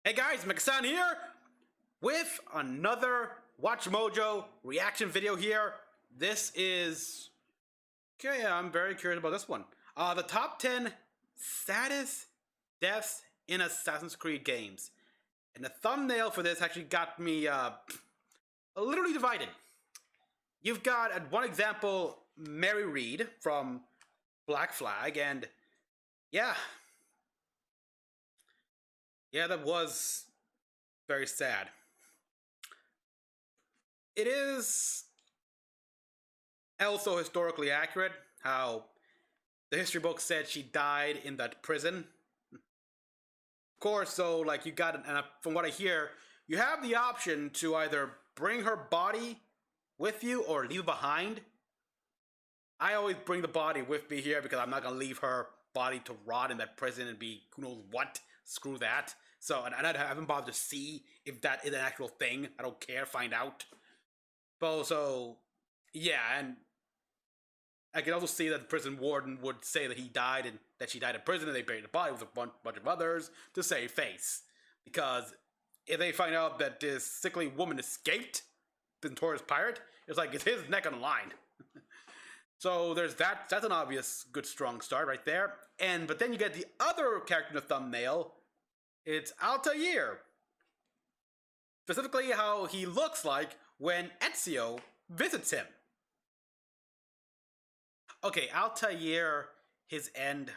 Hey guys, Mecha-san here with another Watch Mojo reaction video here. This is... Okay, I'm very curious about this one. The top 10 saddest deaths in Assassin's Creed games. And the thumbnail for this actually got me literally divided. You've got, at one example, Mary Reed from Black Flag, and yeah, that was very sad. It is also historically accurate how the history book said she died in that prison. Of course, so like you got, and from what I hear, you have the option to either bring her body with you or leave it behind. I always bring the body with me here because I'm not gonna leave her body to rot in that prison and be who knows what. Screw that. So, and I haven't bothered to see if that is an actual thing. I don't care. Find out. But so, yeah, and I can also see that the prison warden would say that he died and that she died in prison, and they buried the body with a bunch of others to save face. Because if they find out that this sickly woman escaped, the notorious pirate, it's like it's his neck on the line. So there's that. That's an obvious, good, strong start right there. But then you get the other character in the thumbnail. It's Altair. Specifically, how he looks like when Ezio visits him. Okay, Altair, his end.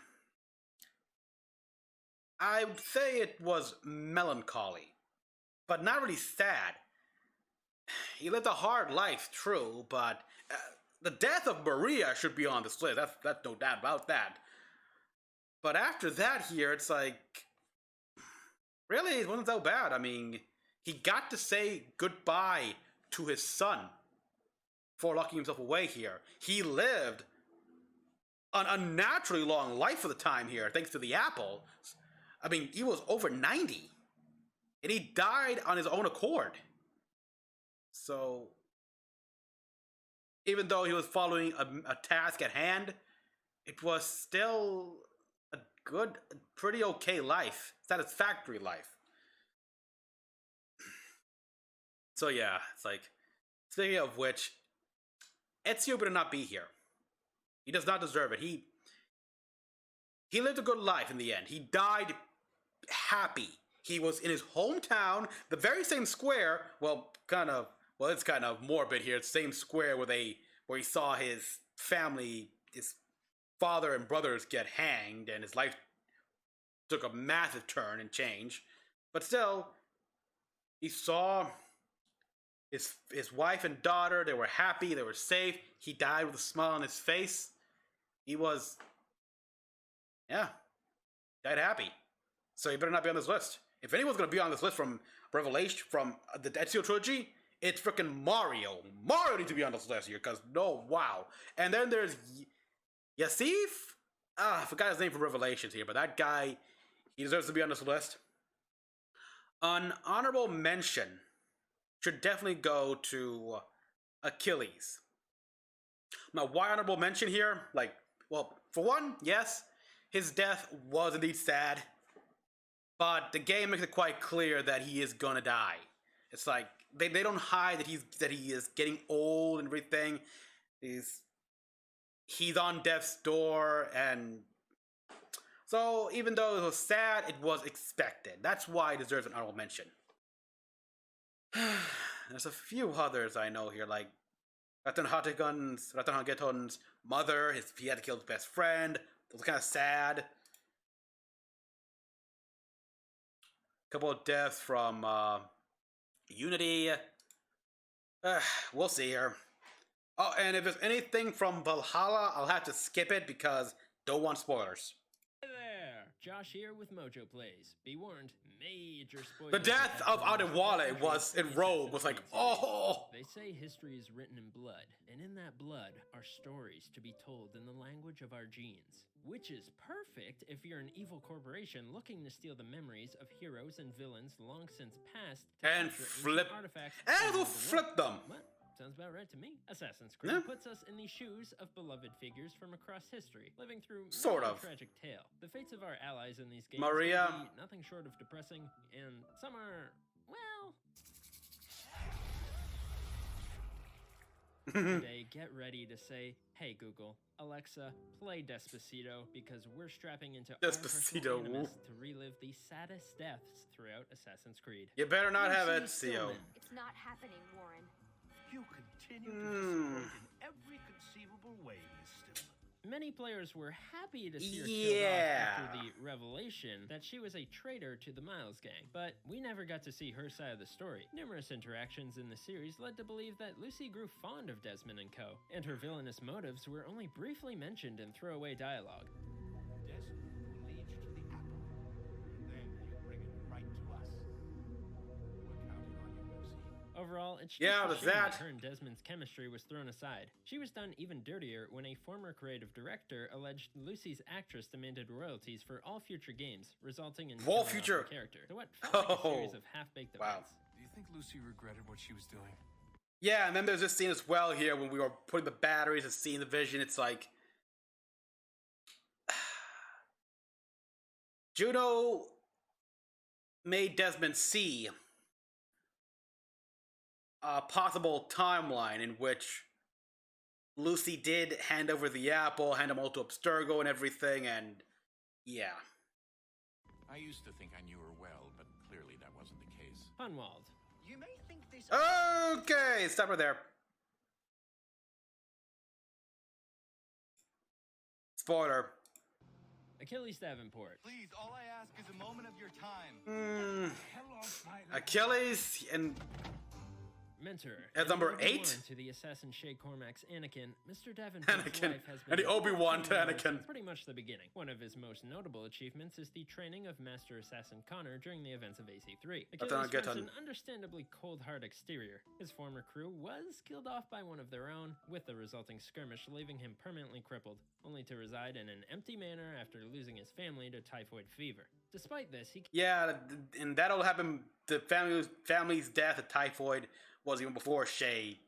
I would say it was melancholy, but not really sad. He lived a hard life, true, but the death of Maria should be on this list. That's no doubt about that. But after that here, it's like, really, it wasn't so bad. I mean, he got to say goodbye to his son before locking himself away here. He lived an unnaturally long life for the time here, thanks to the apple. I mean, he was over 90. And he died on his own accord. So, even though he was following a task at hand, it was still a good, pretty okay life. Satisfactory life. So yeah, it's like, speaking of which, Ezio better not be here. He does not deserve it. He lived a good life in the end. He died happy. He was in his hometown, the very same square, it's kind of morbid here. It's the same square where he saw his family, his father and brothers get hanged, and his life took a massive turn and change. But still, he saw his wife and daughter. They were happy. They were safe. He died with a smile on his face. He was, yeah, died happy. So he better not be on this list. If anyone's gonna be on this list from Revelation, from the Ezio trilogy, it's freaking Mario. Mario needs to be on this list here, because no, wow. And then there's Yasif. I forgot his name from Revelations here, but that guy, he deserves to be on this list. An honorable mention should definitely go to Achilles. Now, why honorable mention here? Like, well, for one, yes, his death was indeed sad, but the game makes it quite clear that he is gonna die. It's like they don't hide that he is getting old and everything. He's on death's door, and so even though it was sad, it was expected. That's why it deserves an honorable mention. There's a few others I know here, like Ratan Hageton's mother. He had to kill his best friend. It was kind of sad. Couple of deaths from Unity. We'll see here. Oh, and if there's anything from Valhalla, I'll have to skip it because don't want spoilers. Hey there, Josh here with Mojo Plays. Be warned, major spoilers. The death of Adewale was in Rome was like, oh. They say history is written in blood, and in that blood are stories to be told in the language of our genes. Which is perfect if you're an evil corporation looking to steal the memories of heroes and villains long since passed And flip. artifacts. And we'll flip them. What? sounds about right to me. Assassin's Creed puts us in the shoes of beloved figures from across history, living through Sort many of. a tragic tale. The fates of our allies in these games Maria. can be nothing short of depressing, and some are, well... Today, get ready to say, "Hey Google, Alexa, play Despacito," because we're strapping into our personal animus to relive the saddest deaths throughout Assassin's Creed. You better not have Lucy Ezio. Stillman. It's not happening, Warren. You continue to disappoint in every conceivable way, Miss Stillman. Many players were happy to see her killed off after the revelation that she was a traitor to the Miles gang, but we never got to see her side of the story. Numerous interactions in the series led to believe that Lucy grew fond of Desmond and co., and her villainous motives were only briefly mentioned in throwaway dialogue. Desmond will lead you to the apple, and then you bring it right to us. We're counting on you, Lucy. Overall, it's just Yeah, a but shame that- her and Desmond's chemistry was thrown aside. She was done even dirtier when a former creative director alleged Lucy's actress demanded royalties for all future games, resulting in killing off future- her character. So what felt like a series Oh, of half-baked wow. events. Do you think Lucy regretted what she was doing? Yeah, and then there's this scene as well here when we were putting the batteries and seeing the vision. It's like Juno made Desmond see a possible timeline in which Lucy did hand over the apple, hand him all to Abstergo and everything, and yeah. I used to think I knew her well, but clearly that wasn't the case. Funwald. You may think this. Okay, stop right there. Spoiler. Achilles Davenport. Please, all I ask is a moment of your time. Achilles and Mentor. At number And Obi-Wan 8? To the assassin Shay Cormac's Anakin, Mr. Davenport's Anakin. life has And been the Obi-Wan to since Anakin. pretty much the beginning. One of his most notable achievements is the training of Master Assassin Connor during the events of AC3. That's not Achilles good has on- an understandably cold hard exterior. His former crew was killed off by one of their own, with the resulting skirmish leaving him permanently crippled, only to reside in an empty manor after losing his family to typhoid fever. Despite this, he Yeah, and that all happened. The family's death of typhoid was even before Shay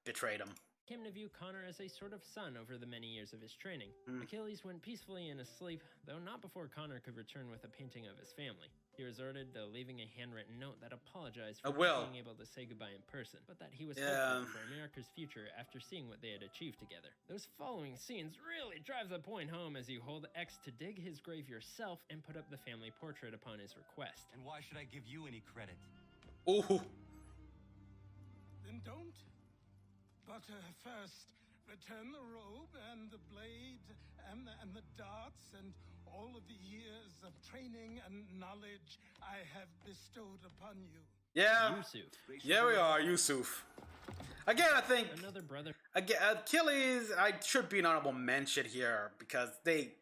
betrayed him. came to view Connor as a sort of son over the many years of his training. Achilles went peacefully in his sleep, though not before Connor could return with a painting of his family. He resorted to leaving a handwritten note that apologized for not being able to say goodbye in person, but that he was hopeful for America's future after seeing what they had achieved together. Those following scenes really drive the point home as you hold X to dig his grave yourself and put up the family portrait upon his request. And why should I give you any credit? Ooh. Then don't. But first, return the robe and the blade and the darts and all of the years of training and knowledge I have bestowed upon you. Yeah. Yusuf. Yeah, we are, Yusuf. Again, I think Another brother. again Achilles. I should be an honorable mention here because they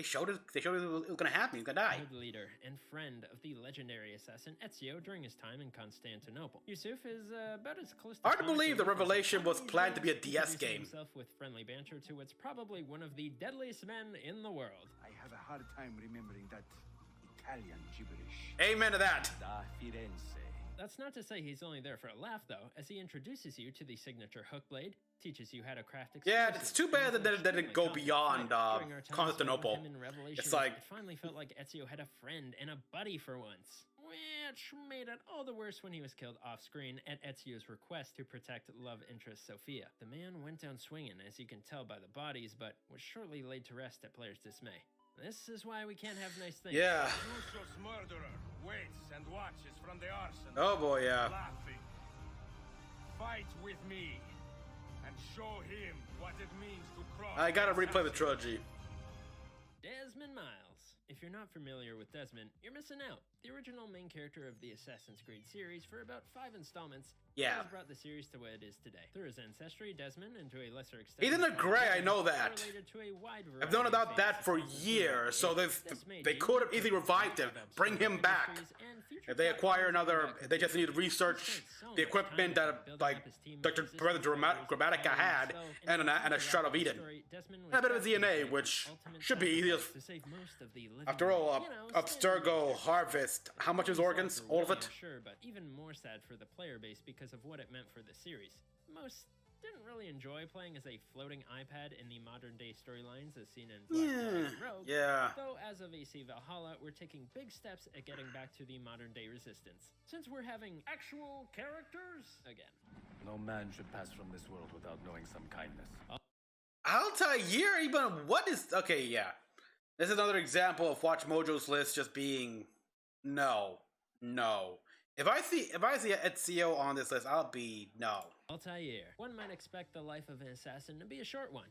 showed it. They showed it was gonna happen. He's gonna die. Good leader and friend of the legendary assassin Ezio during his time in Constantinople. Yusuf is about as close to Hard to Connor believe the Kane as revelation was Japanese planned to be a games, DS introducing game. Himself with friendly banter to what's probably one of the deadliest men in the world. I have a hard time remembering that Italian gibberish. Amen to that. Da Firenze. That's not to say he's only there for a laugh, though, as he introduces you to the signature hook blade, teaches you how to craft Yeah, it's too bad that it didn't go beyond Constantinople. It's like it finally felt like Ezio had a friend and a buddy for once. Which made it all the worse when he was killed off-screen at Ezio's request to protect love interest Sophia. The man went down swinging, as you can tell by the bodies, but was shortly laid to rest at players' dismay. This is why we can't have nice things. Yeah. Yusuf's murderer waits and watches from the arsenal. Oh boy, yeah. Laughing. Fight with me and show him what it means to cross. I gotta the replay the assassin. trilogy. Desmond Miles. If you're not familiar with Desmond, you're missing out. The original main character of the Assassin's Creed series for about 5 installments, Yeah. has brought the series to what it is today. Through his ancestry, Desmond, and to a lesser extent, He's in the his gray, I father, know is that. related to a wide I've variety known of about famous that for assassins. years, so This made they you could have easily perfect revived him, about bring him obscure back. histories and future If they plot acquire lines another, back they just need to He research spent so the much equipment time that building like up his team of Dr. resistance Brother fighters, Grammatica had, so and a throughout shot of the Eden. story, Desmond was And a bit of drafted DNA, as the which ultimate should be easy sacrifice as- to save most of the living After all, you know, Abstergo harvest. How much is organs? All of it. Sure, but even more sad for the player base because of what it meant for the series. most didn't really enjoy playing as a floating iPad in the modern-day storylines as seen in Blackbeard and Rogue. Yeah. Though as of AC Valhalla, we're taking big steps at getting back to the modern-day Resistance. Since we're having actual characters again. No man should pass from this world without knowing some kindness. Altair, even what is okay? Yeah, this is another example of Watch Mojo's list just being no. If I see Ezio on this list, I'll be no. Altair. One might expect the life of an assassin to be a short one,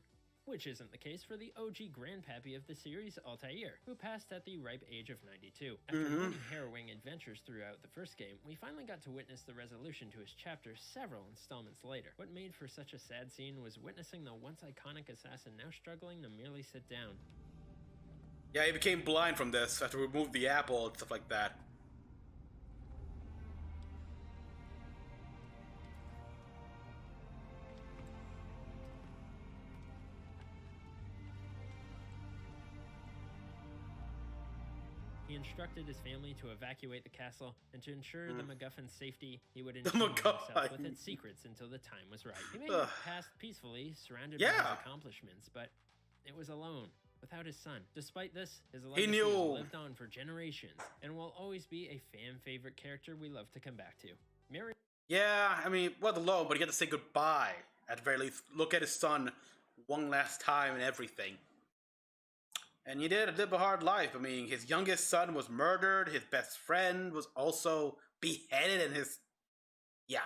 which isn't the case for the OG grandpappy of the series, Altair, who passed at the ripe age of 92. After many harrowing adventures throughout the first game, we finally got to witness the resolution to his chapter several installments later. What made for such a sad scene was witnessing the once iconic assassin now struggling to merely sit down. Yeah, he became blind from this after we removed the apple and stuff like that. He instructed his family to evacuate the castle, and to ensure the MacGuffin's safety, he would ensure himself with its secrets until the time was right. He made it past peacefully, surrounded by his accomplishments, but it was alone, without his son. Despite this, his legacy has lived on for generations, and will always be a fan-favorite character we love to come back to. Mary... Yeah, I mean, well, alone, but he got to say goodbye. At the very least, look at his son one last time and everything. And he did live a hard life. I mean, his youngest son was murdered, his best friend was also beheaded, and his... Yeah.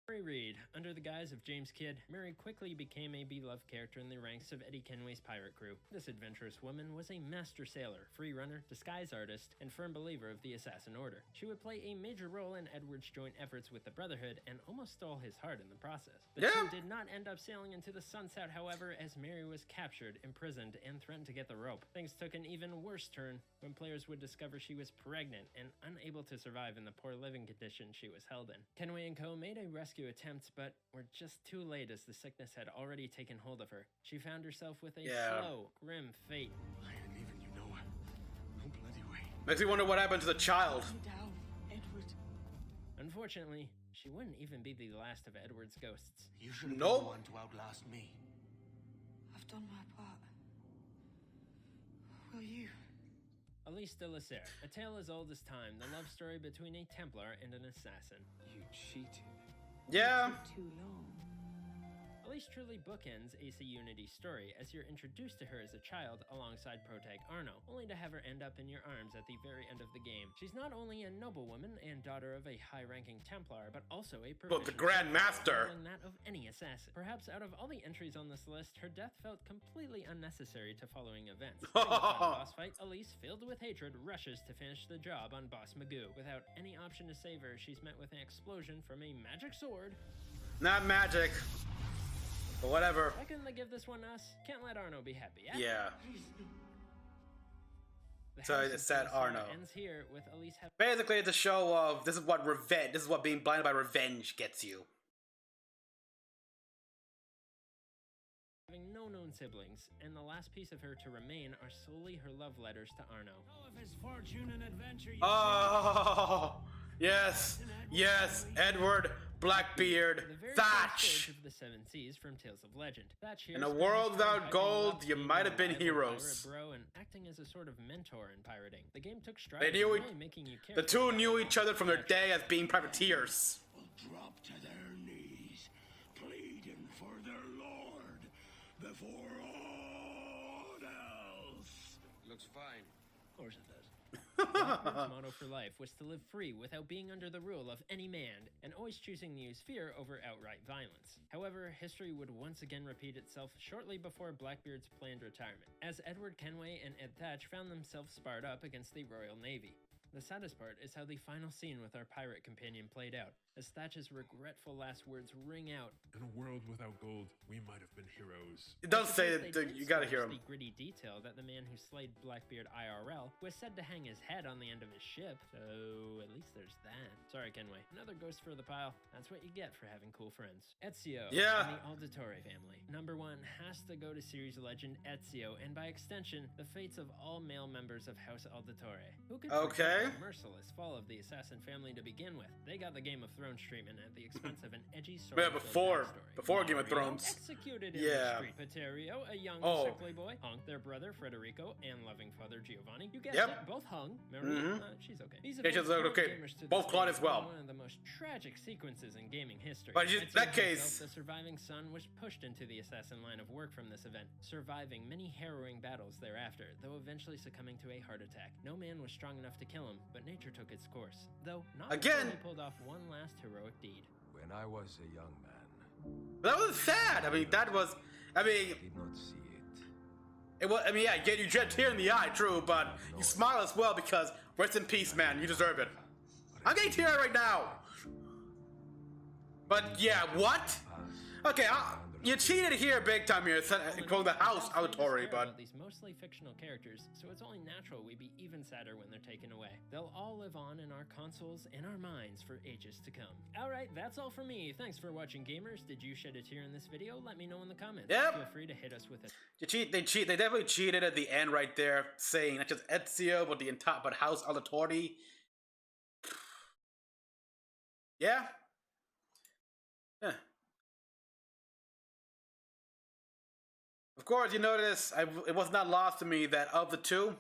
Mary Reed. Under the guise of James Kidd, Mary quickly became a beloved character in the ranks of Eddie Kenway's pirate crew. This adventurous woman was a master sailor, free runner, disguise artist, and firm believer of the Assassin Order. She would play a major role in Edward's joint efforts with the Brotherhood and almost stole his heart in the process. The two did not end up sailing into the sunset, however, as Mary was captured, imprisoned, and threatened to get the rope. Things took an even worse turn when players would discover she was pregnant and unable to survive in the poor living conditions she was held in. Kenway and co. made a rescue attempt, but were just too late as the sickness had already taken hold of her. She found herself with a slow, grim fate. I ain't leaving you nowhere. No bloody way. Makes me wonder what happened to the child. Calm down, Edward. Unfortunately, she wouldn't even be the last of Edward's ghosts. You shouldn't be the one to outlast me. I've done my part. Will you? Elise de Lasserre, a tale as old as time, the love story between a Templar and an assassin. You cheated. Yeah. Too long. Elise truly bookends AC Unity's story as you're introduced to her as a child alongside protag Arno, only to have her end up in your arms at the very end of the game. She's not only a noblewoman and daughter of a high-ranking Templar, but also a But the Grand Master. that of any assassin. Perhaps out of all the entries on this list, her death felt completely unnecessary to following events. During the final boss fight, Elise, filled with hatred, rushes to finish the job on Boss Magoo. Without any option to save her, she's met with an explosion from a magic sword. Not magic. But whatever. Why couldn't they give this one us? Can't let Arno be happy, yeah? Yeah. The So House it of said Belsar Arno. ends here with Elise Basically, it's a show of this is what being blinded by revenge gets you. having no known siblings, and the last piece of her to remain are solely her love letters to Arno. Oh, if his fortune and adventure you Oh, yes, yes, Edward, Blackbeard, The very Thatch. first of the Seven Seas from Tales of Legend. Thatch here In a spent world his time without hyping gold, up you being might a have been rival heroes. pirate bro and acting as a sort of mentor in pirating. The game took strides They knew in it- really making you care The for two the knew pirate each other from their Thatch. day as being privateers. will drop to their knees, pleading for their lord before aught else. Looks fine. Of course it does. Blackbeard's motto for life was to live free without being under the rule of any man, and always choosing to use fear over outright violence. However, history would once again repeat itself shortly before Blackbeard's planned retirement, as Edward Kenway and Ed Thatch found themselves sparred up against the Royal Navy. The saddest part is how the final scene with our pirate companion played out, as Thatch's regretful last words ring out. In a world without gold, we might have been heroes. It does say They that did you gotta hear establish him. the gritty detail that the man who slayed Blackbeard IRL was said to hang his head on the end of his ship, so at least there's there's that. Sorry, Kenway. Another ghost for the pile. That's what you get for having cool friends. Ezio Yeah. and the Auditore family. Number 1 has to go to series legend Ezio, and by extension, the fates of all male members of House Auditore. Who could forget the merciless fall of the assassin family to begin with? They got the Game of Thrones treatment at the expense of an edgy story. Yeah, before Game of Thrones. Executed in the street. Paterio, a young sickly boy, hung. Their brother Federico and loving father Giovanni. You guessed it, both hung. Maria, she's okay. These are okay. Both Claude as well. One of the most tragic sequences in gaming history. But in that case, the surviving son was pushed into the assassin line of work from this event, surviving many harrowing battles thereafter, though eventually succumbing to a heart attack. No man was strong enough to kill him, but nature took its course. Though not again, he pulled off one last heroic deed. When I was a young man, that was sad. I mean, that was. I mean, I did not see it. It was. I mean, yeah, you shed a tear in the eye, true, but you smile as well because rest in peace, man. You deserve it. I'm getting teary right now. But yeah, what? Okay, you cheated here big time here, calling the House Auditore, but these mostly fictional characters, so it's only natural we'd be even sadder when they're taken away. They'll all live on in our consoles and our minds for ages to come. Alright, that's all for me. Thanks for watching, gamers. Did you shed a tear in this video? Let me know in the comments. Yep. Feel free to hit us with it. They definitely cheated at the end right there, saying not just Ezio, but House Auditore. Yeah. Yeah. Of course, you notice it was not lost to me that of the two,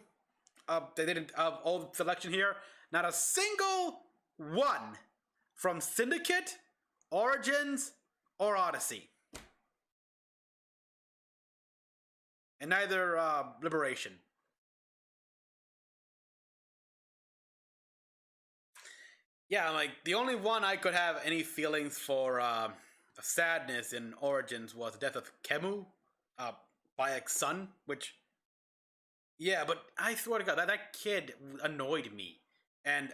they didn't of all the selection here, not a single one from Syndicate, Origins, or Odyssey, and neither Liberation. Yeah, like the only one I could have any feelings for sadness in Origins was the death of Kemu. Bayek's son, which, yeah, but I swear to God, that kid annoyed me. And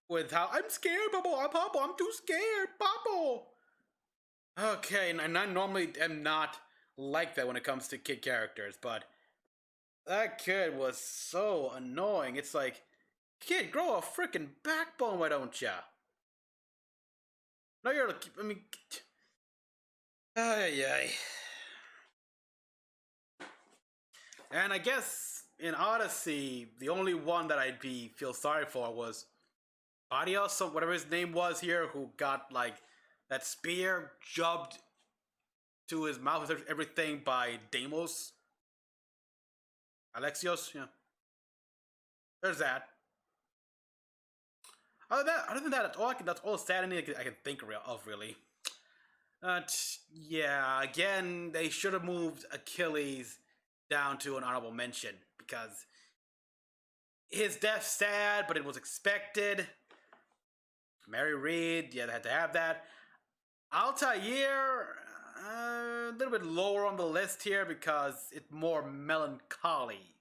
with how, I'm scared, Papa, I'm too scared, Papa. Okay, and I normally am not like that when it comes to kid characters, but that kid was so annoying. It's like, kid, grow a freaking backbone, why don't ya? No, you're, I mean, ay. And I guess in Odyssey, the only one that I'd feel sorry for was Barrios, whatever his name was here, who got like that spear jabbed to his mouth and everything by Deimos. Alexios, yeah. There's that. Other than that, that's all sad I can think of, really. Yeah, again, they should have moved Achilles down to an honorable mention because his death's sad, but it was expected. Mary Reed, yeah, they had to have that. Altair, a little bit lower on the list here because it's more melancholy.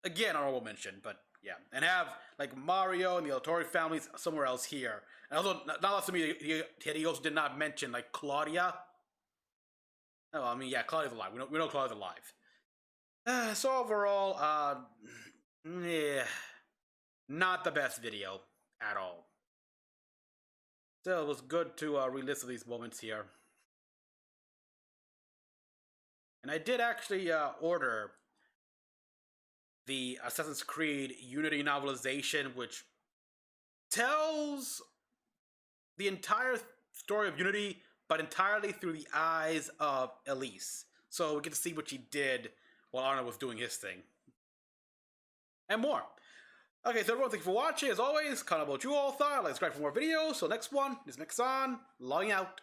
Again, honorable mention, but yeah, and have like Mario and the Auditore families somewhere else here. And also, not lost to me, he also did not mention like Claudia. Oh, I mean, yeah, Claudia's alive. We know Claudia's alive. So overall, yeah, not the best video at all. Still, it was good to relist these moments here. And I did actually order the Assassin's Creed Unity novelization, which tells the entire story of Unity, but entirely through the eyes of Elise. So we get to see what she did while Arnold was doing his thing. And more. Okay, so everyone, thank you for watching. As always, comment about what you all thought. Like, subscribe for more videos. So next one is Mecha-san, logging out.